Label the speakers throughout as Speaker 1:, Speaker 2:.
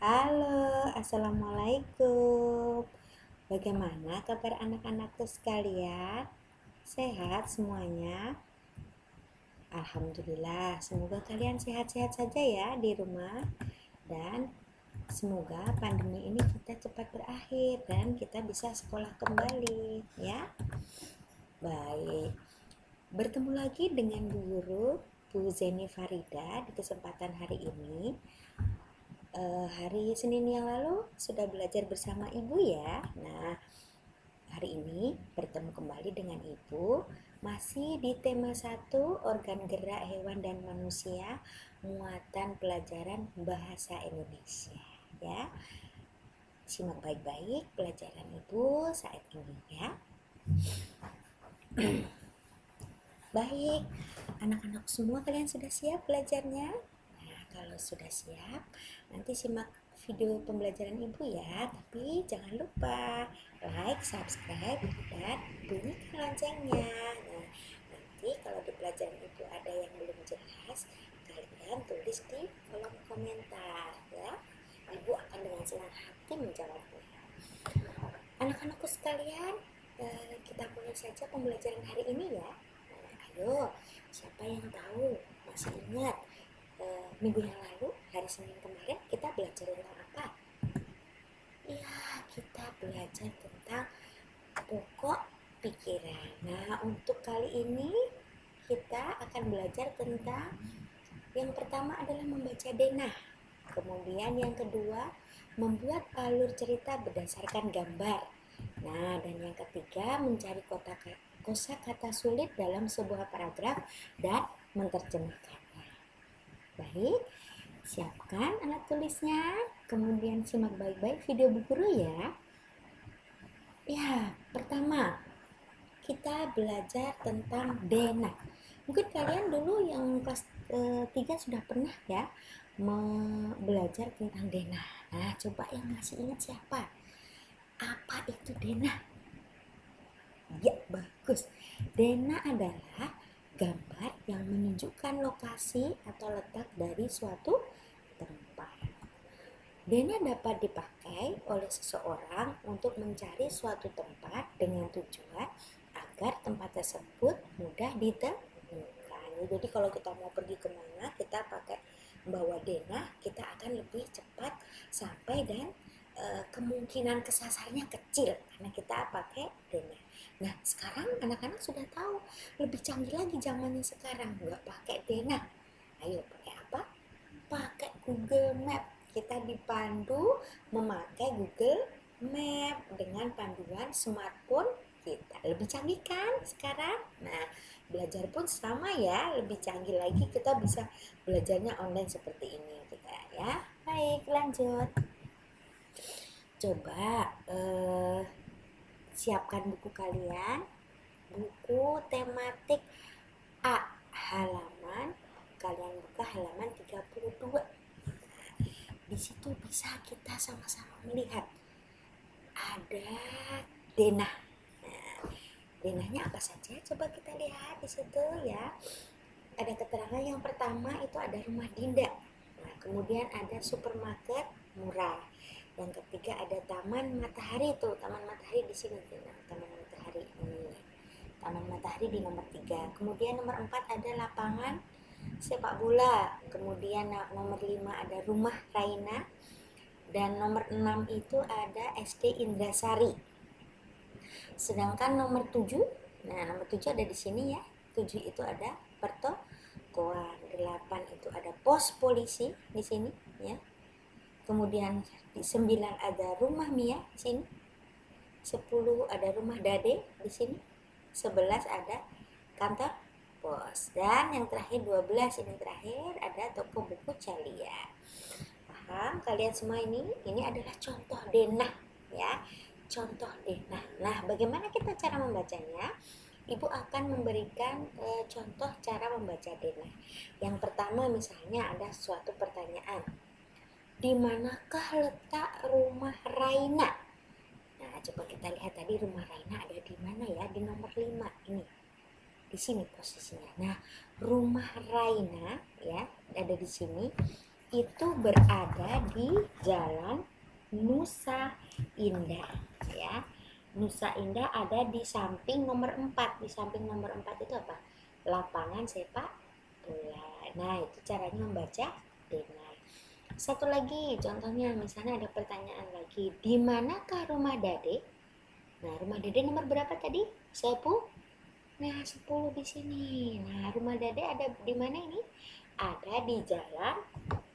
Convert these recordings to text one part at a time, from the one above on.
Speaker 1: Halo, assalamualaikum. Bagaimana kabar anak-anakku sekalian? Sehat semuanya? Alhamdulillah, semoga kalian sehat-sehat saja ya di rumah. Dan semoga pandemi ini kita cepat berakhir dan kita bisa sekolah kembali, ya. Baik, bertemu lagi dengan Bu Guru, Bu Zeni Farida di kesempatan hari ini. Hari Senin yang lalu sudah belajar bersama Ibu ya. Nah, hari ini bertemu kembali dengan Ibu masih di tema 1 organ gerak hewan dan manusia, muatan pelajaran bahasa Indonesia ya. Simak baik-baik pelajaran Ibu saat ini ya. Baik, anak-anak semua kalian sudah siap belajarnya? Nah, kalau sudah siap, nanti simak video pembelajaran Ibu ya. Tapi jangan lupa like, subscribe, dan bunyikan loncengnya. Nah, nanti kalau di pelajaran Ibu ada yang belum jelas, kalian tulis di kolom komentar ya. Ibu akan dengan senang hati menjawabnya. Anak-anakku sekalian, kita mulai saja pembelajaran hari ini ya. Ayo, siapa yang tahu? Masih ingat minggu yang lalu, hari Senin kemarin kita belajar tentang apa? Iya, kita belajar tentang pokok pikiran. Nah, untuk kali ini kita akan belajar tentang yang pertama adalah membaca denah. Kemudian yang kedua, membuat alur cerita berdasarkan gambar. Nah, dan yang ketiga, mencari kosakata sulit dalam sebuah paragraf dan menerjemahkannya. Baik, siapkan alat tulisnya, kemudian simak baik-baik video Bu Guru ya. Ya, pertama, kita belajar tentang denah. Mungkin kalian dulu yang kelas 3 sudah pernah ya belajar tentang denah. Nah, coba yang masih ingat siapa? Apa itu denah? Ya, bagus. Denah adalah gambar yang menunjukkan lokasi atau letak dari suatu tempat. Denah dapat dipakai oleh seseorang untuk mencari suatu tempat dengan tujuan agar tempat tersebut mudah ditemukan. Jadi kalau kita mau pergi kemana, kita pakai membawa denah, kita akan lebih cepat sampai dan kemungkinan kesasarnya kecil karena kita pakai denah. Nah, sekarang anak-anak sudah tahu, lebih canggih lagi zamannya sekarang, nggak pakai denah. Ayo pakai apa? Pakai Google Map. Kita dipandu memakai Google Map dengan panduan smartphone kita. Lebih canggih kan sekarang? Nah, belajar pun sama ya, lebih canggih lagi, kita bisa belajarnya online seperti ini kita ya. Baik, lanjut. Coba siapkan buku kalian, buku tematik A, halaman, kalian buka halaman 32. Di situ bisa kita sama-sama melihat ada denah. Nah, denahnya apa saja? Coba kita lihat di situ ya. Ada keterangan yang pertama itu ada rumah Dinda. Nah, kemudian ada supermarket murah. Yang ketiga ada Taman Matahari tuh, Taman Matahari di sini. Nah, Taman Matahari ini. Taman Matahari di nomor 3. Kemudian nomor 4 ada lapangan sepak bola. Kemudian nomor 5 ada rumah Raina. Dan nomor 6 itu ada SD Indrasari. Sedangkan nomor 7, nah nomor 7 ada di sini ya. 7 itu ada pertokoan. 8 itu ada pos polisi di sini ya. Kemudian di 9 ada rumah Mia di sini. 10 ada rumah Dade di sini. 11 ada kantor pos. Dan yang terakhir 12 ini terakhir ada toko buku Calia. Paham kalian semua ini? Ini adalah contoh denah ya. Contoh denah. Nah, bagaimana kita cara membacanya? Ibu akan memberikan contoh cara membaca denah. Yang pertama misalnya ada suatu pertanyaan. Di manakah letak rumah Raina? Nah, coba kita lihat tadi rumah Raina ada di mana ya? Di nomor 5 ini. Di sini posisinya. Nah, rumah Raina ya ada di sini. itu berada di Jalan Nusa Indah ya. Nusa Indah ada di samping nomor 4. Di samping nomor 4 itu apa? Lapangan sepak bola. Nah, itu caranya membaca denai. Satu lagi contohnya, misalnya ada pertanyaan lagi, di manakah rumah Dade? Nah, rumah Dede nomor berapa tadi? 10. Nah, 10 di sini. Nah, rumah Dede ada di mana ini? Ada di Jalan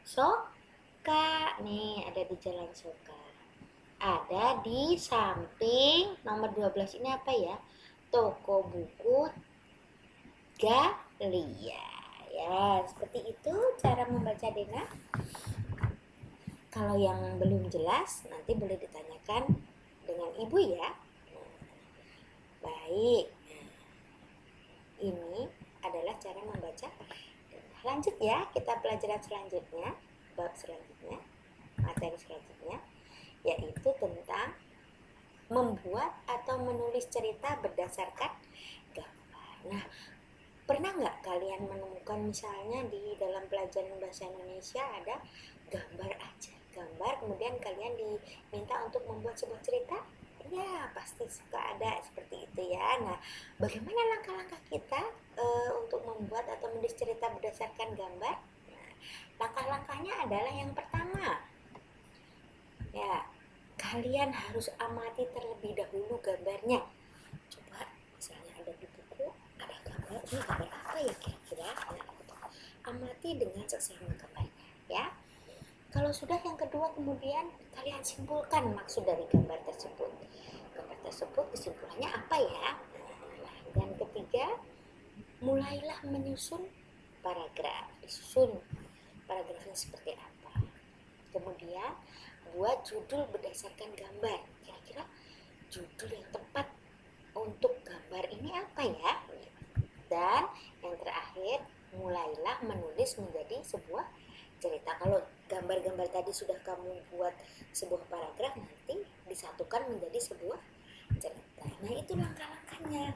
Speaker 1: Soka. Nih, ada di Jalan Soka. Ada di samping nomor 12 ini apa ya? Toko buku Galia. Ya, seperti itu cara membaca Dena. Kalau yang belum jelas, nanti boleh ditanyakan dengan ibu ya. Baik, ini adalah cara membaca. Lanjut ya, kita pelajaran selanjutnya, bab selanjutnya, materi selanjutnya, yaitu tentang membuat atau menulis cerita berdasarkan gambar. Nah, pernah nggak kalian menemukan misalnya di dalam pelajaran bahasa Indonesia ada gambar aja, gambar kemudian kalian diminta untuk membuat sebuah cerita? Ya, pasti suka ada seperti itu ya. Nah, bagaimana langkah-langkah kita untuk membuat atau menulis cerita berdasarkan gambar? Nah, langkah-langkahnya adalah yang pertama, ya, kalian harus amati terlebih dahulu gambarnya. Coba, misalnya ada di buku, ada gambar, ini gambar apa ya kira-kira? Nah, amati dengan seksama gambarnya, ya. Kalau sudah, yang kedua kemudian kalian simpulkan maksud dari gambar tersebut. Gambar tersebut kesimpulannya apa ya? Nah, yang ketiga, mulailah menyusun paragraf. Disusun paragrafnya seperti apa. Kemudian buat judul berdasarkan gambar. Kira-kira judul yang tepat untuk gambar ini apa ya? Dan yang terakhir, mulailah menulis menjadi sebuah cerita. Kalau gambar-gambar tadi sudah kamu buat sebuah paragraf, nanti disatukan menjadi sebuah cerita. Nah, itu langkah-langkahnya.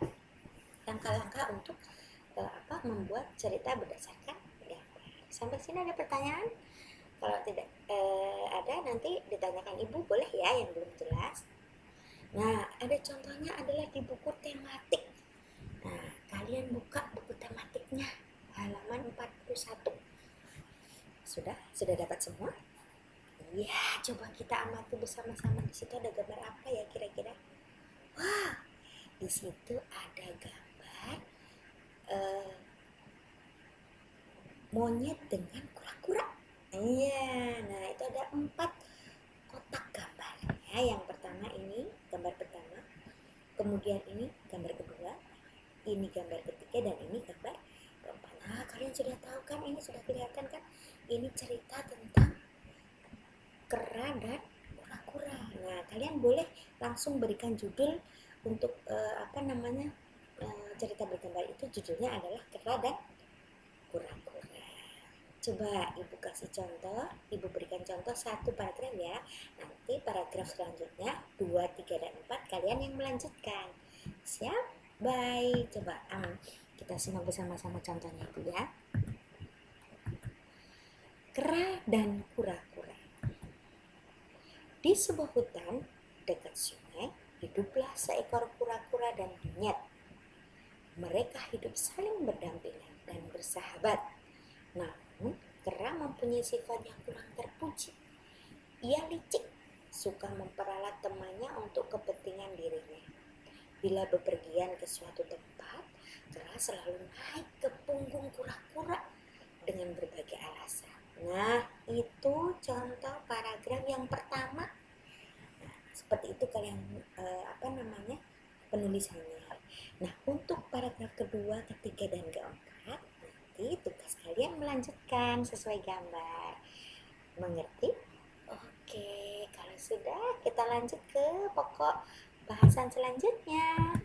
Speaker 1: Langkah-langkah untuk membuat cerita berdasarkan gambar. Sampai sini ada pertanyaan? Kalau tidak ada, nanti ditanyakan ibu boleh ya yang belum jelas. Nah, ada contohnya adalah di buku tematik. Nah, kalian buka buku tematiknya halaman 41. Sudah dapat semua? Iya, coba kita amati bersama-sama. Di situ ada gambar apa ya kira-kira? Wah, di situ ada gambar monyet dengan kura-kura. Iya, nah itu ada 4 kotak gambar. Ya, yang pertama ini gambar pertama, kemudian ini gambar kedua, ini gambar ketiga, dan ini gambar keempat. Nah, kalian sudah tahu kan, ini sudah kelihatan kan, ini cerita tentang kera dan kura-kura. Nah, kalian boleh langsung berikan judul untuk cerita bergambar itu. Judulnya adalah kera dan kura-kura. Coba ibu kasih contoh, ibu berikan contoh 1 paragraf ya. Nanti paragraf selanjutnya 2, 3, dan 4 kalian yang melanjutkan. Siap? Baik, coba kita simak bersama-sama contohnya ibu ya. Kera dan kura-kura. Di sebuah hutan dekat sungai, hiduplah seekor kura-kura dan monyet. Mereka hidup saling berdampingan dan bersahabat. Namun, kera mempunyai sifat yang kurang terpuji. Ia licik, suka memperalat temannya untuk kepentingan dirinya. Bila bepergian ke suatu tempat, kera selalu naik ke punggung kura-kura dengan berbagai alasan. Nah, itu contoh paragraf yang pertama. Nah, seperti itu kalian penulisannya. Nah, untuk paragraf kedua, ketiga, dan keempat, nanti tugas kalian melanjutkan sesuai gambar. Mengerti? Oke, kalau sudah, kita lanjut ke pokok bahasan selanjutnya.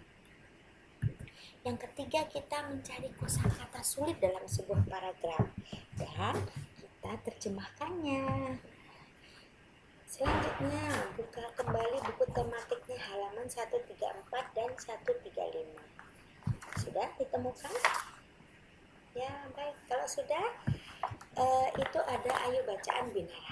Speaker 1: Yang ketiga, kita mencari kosakata sulit dalam sebuah paragraf dan kita terjemahkannya. Selanjutnya, buka kembali buku tematiknya halaman 134 dan 135. Sudah ditemukan? Ya, baik. Kalau sudah, Itu ada Ayo Bacaan Binara.